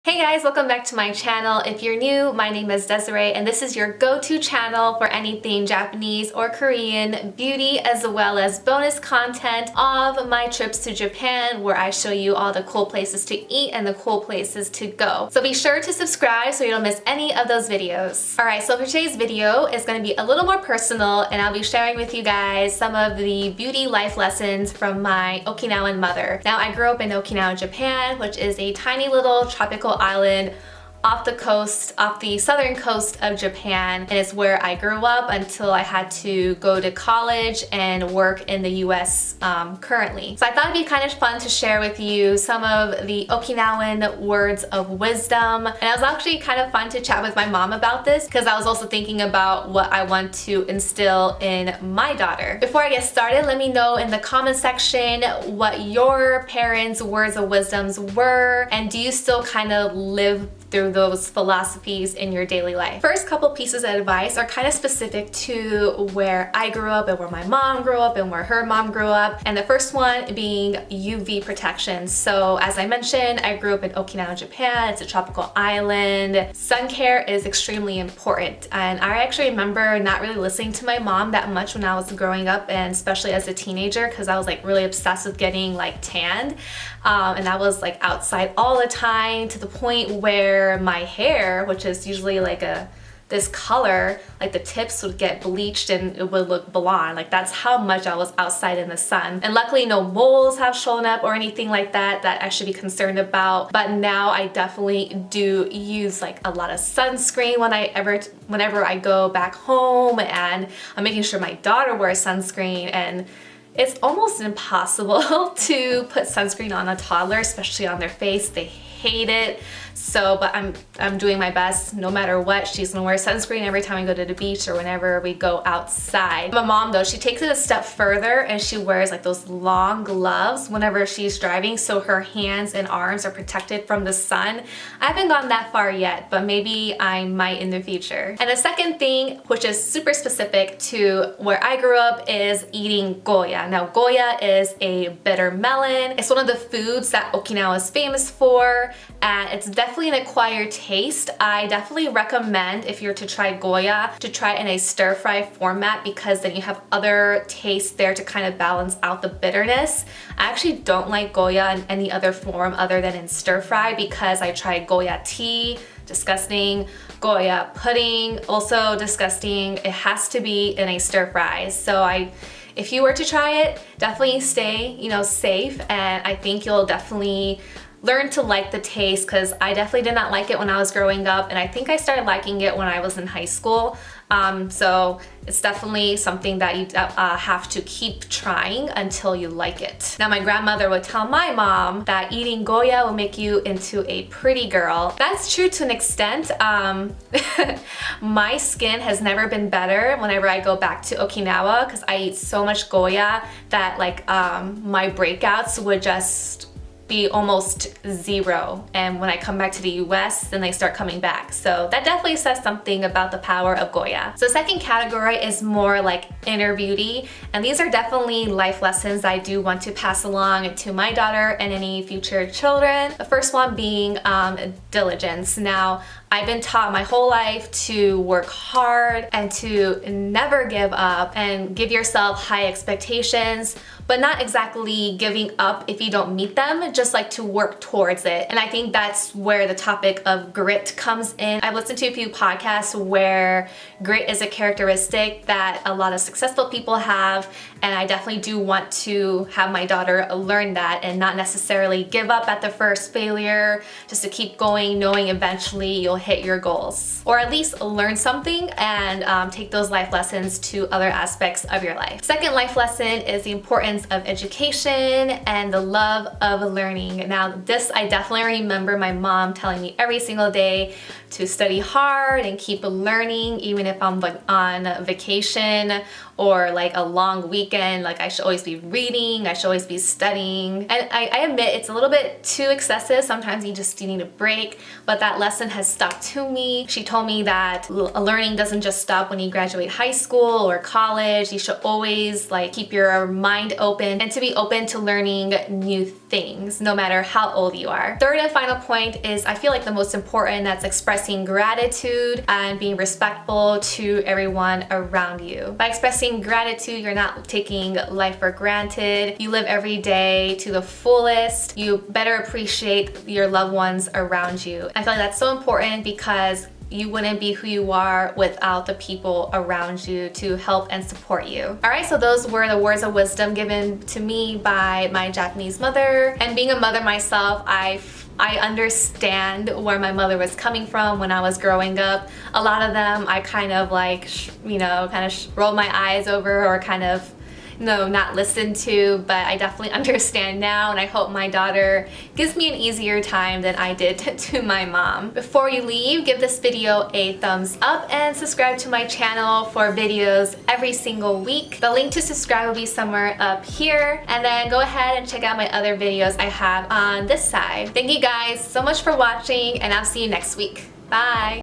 Hey guys, welcome back to my channel. If you're new, my name is Desiree and this is your go-to channel for anything Japanese or Korean beauty, as well as bonus content of my trips to Japan where I show you all the cool places to eat and the cool places to go. So be sure to subscribe so you don't miss any of those videos. Alright, so for today's video is going to be a little more personal and I'll be sharing with you guys some of the beauty life lessons from my Okinawan mother. Now I grew up in Okinawa, Japan, which is a tiny little tropical island off the southern coast of Japan, and it's where I grew up until I had to go to college and work in the US currently. So I thought it'd be kind of fun to share with you some of the Okinawan words of wisdom, and it was actually kind of fun to chat with my mom about this because I was also thinking about what I want to instill in my daughter. Before I get started, let me know in the comment section what your parents' words of wisdoms were, and do you still kind of live through those philosophies in your daily life. First couple pieces of advice are kind of specific to where I grew up and where my mom grew up and where her mom grew up. And the first one being UV protection. So as I mentioned, I grew up in Okinawa, Japan. It's a tropical island. Sun care is extremely important. And I actually remember not really listening to my mom that much when I was growing up, and especially as a teenager, because I was like really obsessed with getting like tanned. And I was like outside all the time to the point where my hair, which is usually like this color, like the tips would get bleached and it would look blonde. Like that's how much I was outside in the sun. And luckily no moles have shown up or anything like that I should be concerned about. But now I definitely do use like a lot of sunscreen whenever I go back home, and I'm making sure my daughter wears sunscreen. And it's almost impossible to put sunscreen on a toddler, especially on their face. They hate it. So, but I'm doing my best. No matter what, she's gonna wear sunscreen every time we go to the beach or whenever we go outside. My mom though, she takes it a step further and she wears like those long gloves whenever she's driving so her hands and arms are protected from the sun. I haven't gone that far yet, but maybe I might in the future. And the second thing, which is super specific to where I grew up, is eating Goya. Now Goya is a bitter melon. It's one of the foods that Okinawa is famous for, and it's definitely an acquired taste. I definitely recommend, if you're to try Goya, to try it in a stir-fry format, because then you have other tastes there to kind of balance out the bitterness. I actually don't like Goya in any other form other than in stir-fry, because I tried Goya tea, disgusting. Goya pudding, also disgusting. It has to be in a stir-fry. So if you were to try it, definitely stay, safe, and I think you'll definitely learn to like the taste, because I definitely did not like it when I was growing up, and I think I started liking it when I was in high school. So it's definitely something that you have to keep trying until you like it. Now my grandmother would tell my mom that eating Goya will make you into a pretty girl. That's true to an extent. My skin has never been better whenever I go back to Okinawa, because I eat so much Goya that like my breakouts would just be almost zero, and when I come back to the US, then they start coming back. So that definitely says something about the power of Goya. So second category is more like inner beauty, and these are definitely life lessons I do want to pass along to my daughter and any future children. The first one being diligence. Now I've been taught my whole life to work hard and to never give up and give yourself high expectations, but not exactly giving up if you don't meet them, just like to work towards it. And I think that's where the topic of grit comes in. I've listened to a few podcasts where grit is a characteristic that a lot of successful people have, and I definitely do want to have my daughter learn that and not necessarily give up at the first failure, just to keep going, knowing eventually you'll hit your goals, or at least learn something and take those life lessons to other aspects of your life. Second life lesson is the importance of education and the love of learning. Now this I definitely remember my mom telling me every single day to study hard and keep learning, even if I'm on vacation or like a long weekend. Like I should always be reading, I should always be studying. And I admit it's a little bit too excessive. Sometimes you need a break, but that lesson has stuck to me. She told me that learning doesn't just stop when you graduate high school or college. You should always like keep your mind open and to be open to learning new things, no matter how old you are. Third and final point is, I feel like the most important, that's expressing gratitude and being respectful to everyone around you. By expressing gratitude, you're not taking life for granted. You live every day to the fullest. You better appreciate your loved ones around you. I feel like that's so important because you wouldn't be who you are without the people around you to help and support you. Alright, so those were the words of wisdom given to me by my Japanese mother. And being a mother myself, I understand where my mother was coming from when I was growing up. A lot of them I kind of like, rolled my eyes over or kind of not listened to, but I definitely understand now, and I hope my daughter gives me an easier time than I did to my mom. Before you leave, give this video a thumbs up and subscribe to my channel for videos every single week. The link to subscribe will be somewhere up here, and then go ahead and check out my other videos I have on this side. Thank you guys so much for watching, and I'll see you next week. Bye!